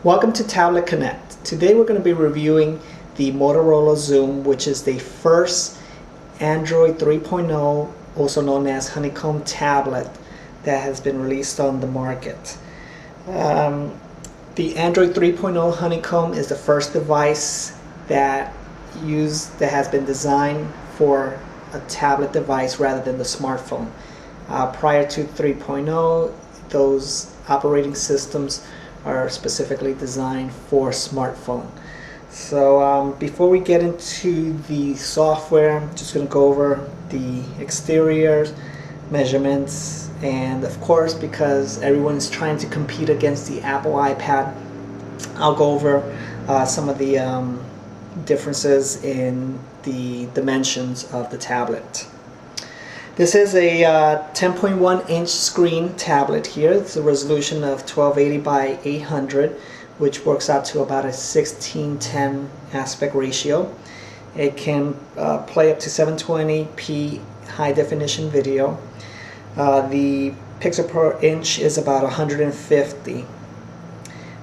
Welcome to TabletConnect. Today we're going to be reviewing the Motorola Xoom, which is the first Android 3.0, also known as honeycomb tablet, that has been released on the market. The Android 3.0 honeycomb is the first device that has been designed for a tablet device rather than the smartphone. Prior to 3.0, those operating systems are specifically designed for smartphone. So before we get into the software, I'm just going to go over the exterior measurements, and of course, because everyone's trying to compete against the Apple iPad, I'll go over some of the differences in the dimensions of the tablet. This is a 10.1 inch screen tablet here. It's a resolution of 1280 by 800, which works out to about a 16:10 aspect ratio. It can play up to 720p high definition video. The pixel per inch is about 150.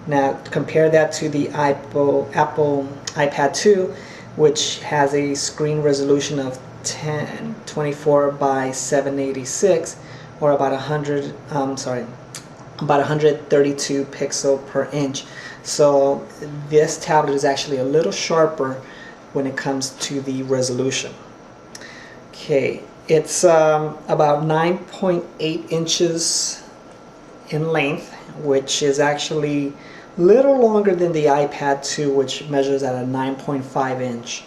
Now compare that to the Apple iPad 2, which has a screen resolution of 1024 by 786, or about 132 pixel per inch. So this tablet is actually a little sharper when it comes to the resolution. Okay, it's about 9.8 inches in length, which is actually a little longer than the iPad 2, which measures at a 9.5 inch.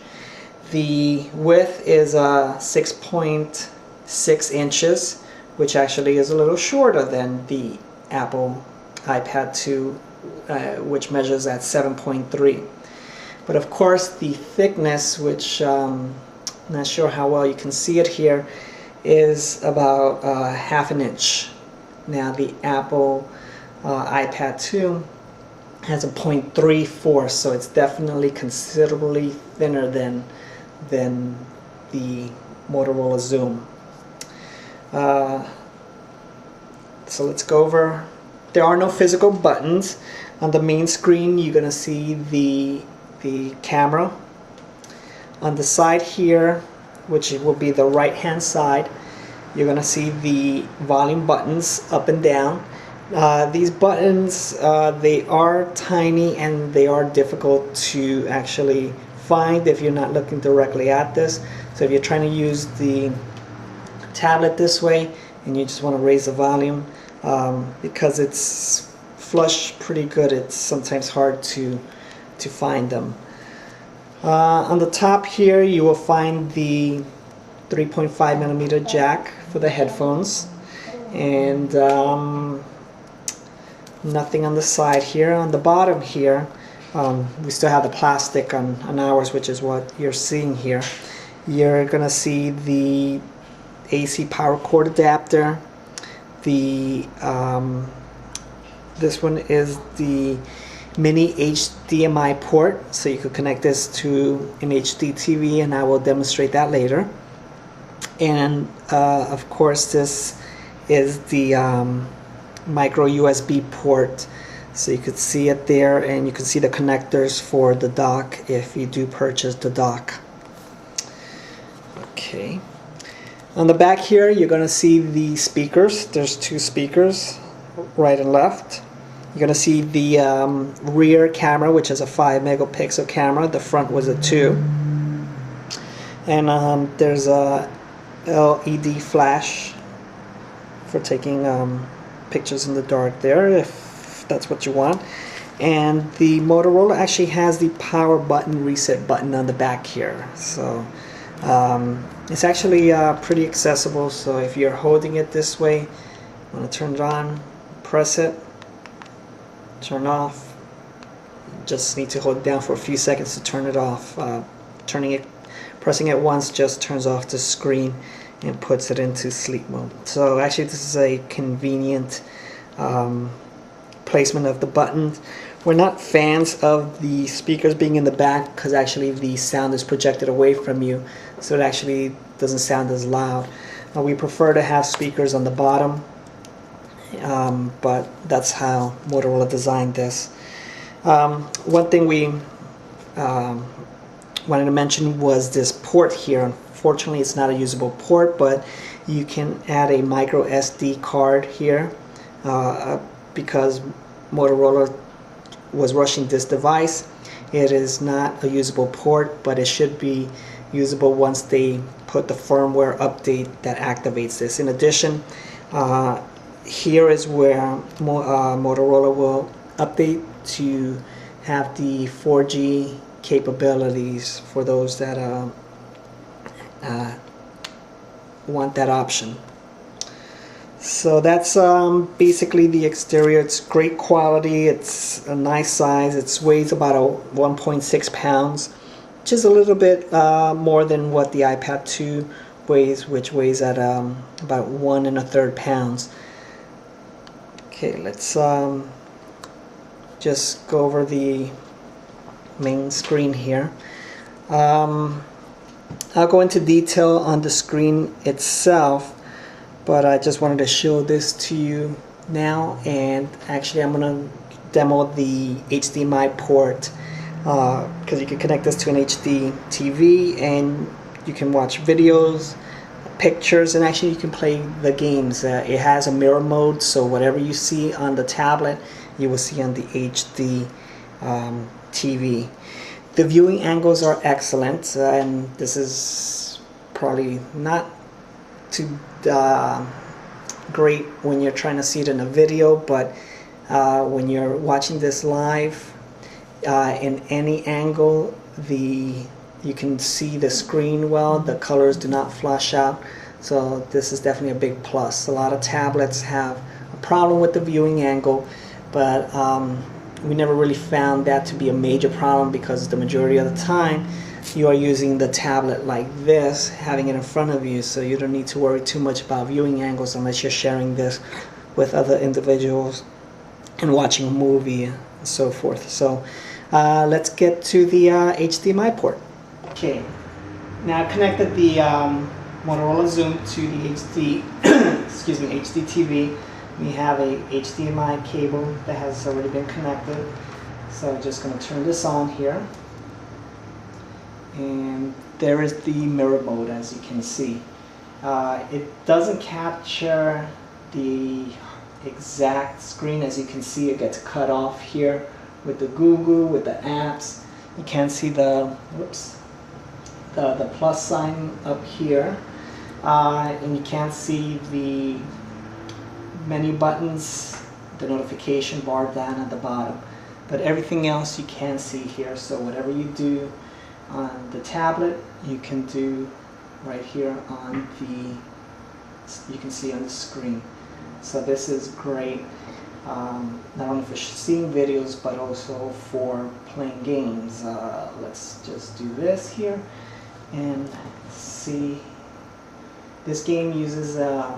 The width is 6.6 inches, which actually is a little shorter than the Apple iPad 2, which measures at 7.3. But of course, the thickness, which I'm not sure how well you can see it here, is about half an inch. Now the Apple iPad 2 has a 0.34, so it's definitely considerably thinner than the Motorola Xoom. So let's go over. There are no physical buttons. On the main screen, you're going to see the camera. On the side here, which will be the right hand side, you're going to see the volume buttons up and down. These buttons, they are tiny and they are difficult to actually find if you're not looking directly at this. So if you're trying to use the tablet this way and you just want to raise the volume, because it's flush pretty good, it's sometimes hard to find them. On the top here you will find the 3.5mm jack for the headphones, and nothing on the side here. On the bottom here, we still have the plastic on ours, which is what you're seeing here. You're gonna see the AC power cord adapter. This one is the mini HDMI port, so you could connect this to an HD TV, and I will demonstrate that later. And of course, this is the micro USB port, so you could see it there, and you can see the connectors for the dock if you do purchase the dock. Okay, on the back here you're going to see the speakers. There's two speakers, right and left. You're going to see the rear camera, which is a 5 megapixel camera. The front was a 2. And there's a LED flash for taking pictures in the dark there, if that's what you want. And the Motorola actually has the power button, reset button on the back here. So it's actually pretty accessible. So if you're holding it this way, I'm going to turn it on, press it, turn off. You just need to hold it down for a few seconds to turn it off. Pressing it once just turns off the screen and puts it into sleep mode. So actually this is a convenient placement of the buttons. We're not fans of the speakers being in the back, because actually the sound is projected away from you, so it actually doesn't sound as loud. We prefer to have speakers on the bottom, but that's how Motorola designed this. One thing we wanted to mention was this port here. Unfortunately, it's not a usable port, but you can add a micro SD card here because Motorola was rushing this device. It is not a usable port, but it should be usable once they put the firmware update that activates this. In addition, here is where Motorola will update to have the 4G capabilities for those that want that option. So that's basically the exterior. It's great quality, it's a nice size, it weighs about 1.6 pounds, which is a little bit more than what the iPad 2 weighs, which weighs at about 1 1/3 pounds. Okay, let's just go over the main screen here. I'll go into detail on the screen itself, but I just wanted to show this to you now. And actually I'm going to demo the HDMI port because you can connect this to an HD TV and you can watch videos, pictures, and actually you can play the games. It has a mirror mode, so whatever you see on the tablet you will see on the HD TV. The viewing angles are excellent, and this is probably not too great when you're trying to see it in a video, but when you're watching this live in any angle, you can see the screen well. The colors do not flush out, so this is definitely a big plus. A lot of tablets have a problem with the viewing angle, but we never really found that to be a major problem because the majority of the time you are using the tablet like this, having it in front of you, so you don't need to worry too much about viewing angles unless you're sharing this with other individuals and watching a movie and so forth. So let's get to the HDMI port. Okay, now I've connected the Motorola Xoom to the HD excuse me, HD TV. We have a HDMI cable that has already been connected, so I'm just going to turn this on here, and there is the mirror mode. As you can see, it doesn't capture the exact screen. As you can see, it gets cut off here with the Google, with the apps. You can't see the the plus sign up here, and you can't see the menu buttons, the notification bar down at the bottom, but everything else you can see here. So whatever you do on the tablet, you can do right here on you can see on the screen. So this is great, not only for seeing videos but also for playing games. Let's just do this here and see. This game uses the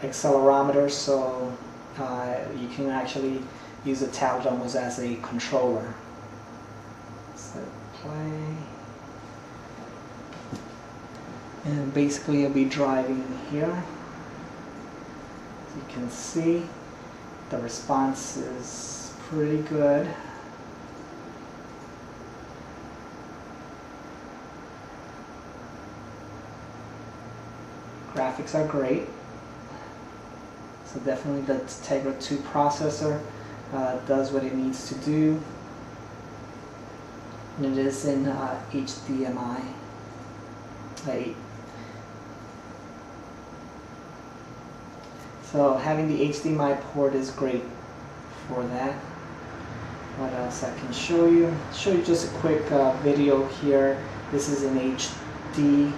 accelerometer, so you can actually use a tablet almost as a controller. So play, and basically you'll be driving here. As you can see, the response is pretty good. Graphics are great. So definitely the Tegra 2 processor does what it needs to do. And it is in HDMI 8. So having the HDMI port is great for that. What else I can show you? Show you just a quick video here. This is in HD.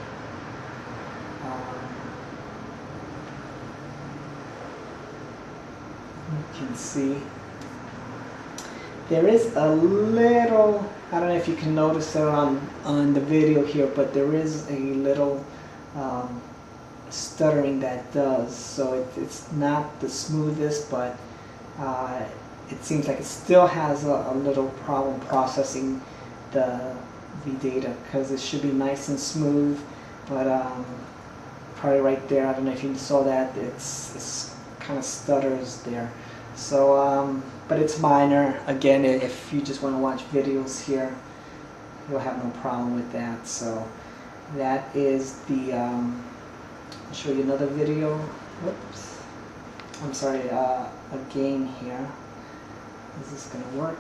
You can see there is a little, I don't know if you can notice it on the video here, but there is a little stuttering that does. So it's not the smoothest, but it seems like it still has a little problem processing the data, because it should be nice and smooth, but probably right there, I don't know if you saw that, it's kind of stutters there. So, but it's minor. Again, if you just want to watch videos here, you'll have no problem with that. So that is the, I'll show you another video. Whoops. I'm sorry, a game here. Is this going to work?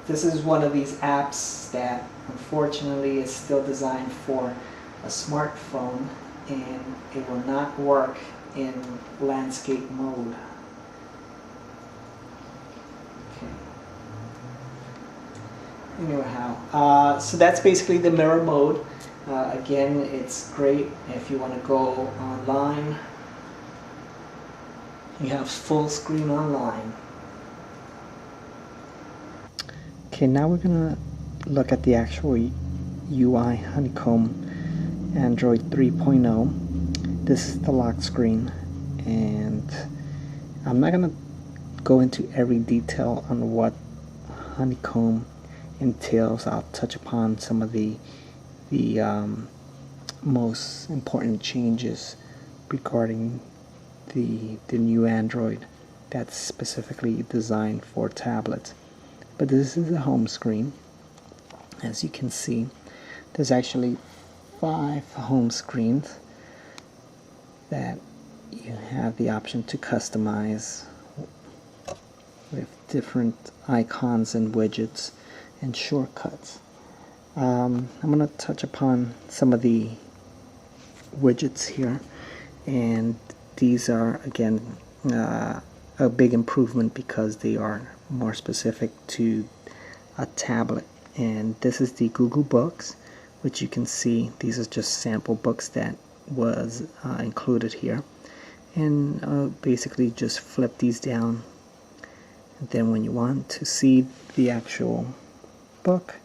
This is one of these apps that unfortunately is still designed for a smartphone, and it will not work in landscape mode. Okay. Anyhow, so that's basically the mirror mode. Again, it's great if you want to go online. You have full screen online. Okay, now we're going to look at the actual UI Honeycomb Android 3.0. This is the lock screen, and I'm not going to go into every detail on what Honeycomb entails. I'll touch upon some of the most important changes regarding the new Android that's specifically designed for tablets. But this is the home screen. As you can see, there's actually 5 home screens that you have the option to customize with different icons and widgets and shortcuts. I'm going to touch upon some of the widgets here, and these are again a big improvement because they are more specific to a tablet. And this is the Google Books, which you can see these are just sample books that was included here, and basically just flip these down, and then when you want to see the actual book,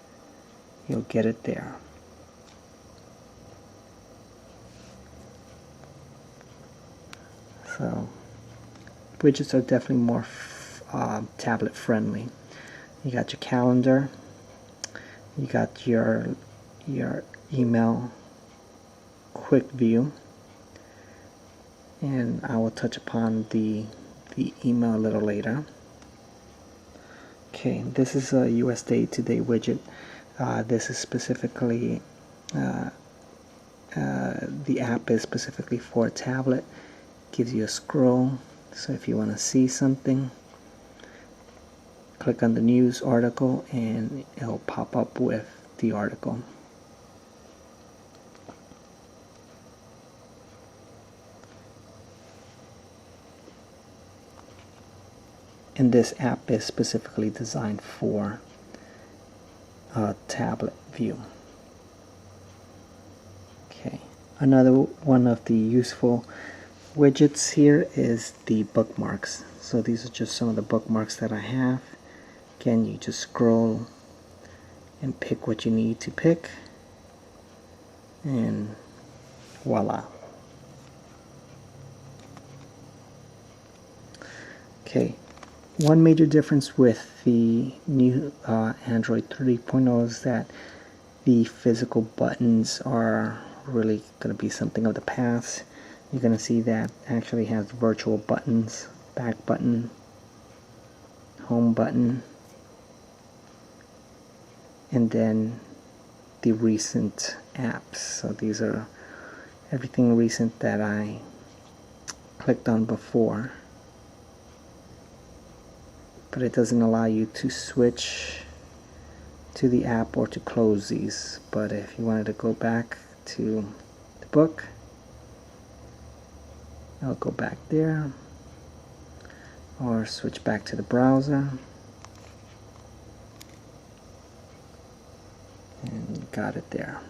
you'll get it there. So widgets are definitely more tablet friendly. You got your calendar, you got your email quick view, and I will touch upon the email a little later. Okay, this is a US Day Today widget. This is specifically the app is specifically for a tablet. Gives you a scroll, so if you want to see something, click on the news article and it'll pop up with the article. And this app is specifically designed for a tablet view. Okay, another one of the useful widgets here is the bookmarks. So these are just some of the bookmarks that I have. Again, you just scroll and pick what you need to pick, and voila. Okay, one major difference with the new Android 3.0 is that the physical buttons are really going to be something of the past. You're going to see that actually has virtual buttons, back button, home button, and then the recent apps. So these are everything recent that I clicked on before, but it doesn't allow you to switch to the app or to close these. But if you wanted to go back to the book, I'll go back there, or switch back to the browser, and got it there.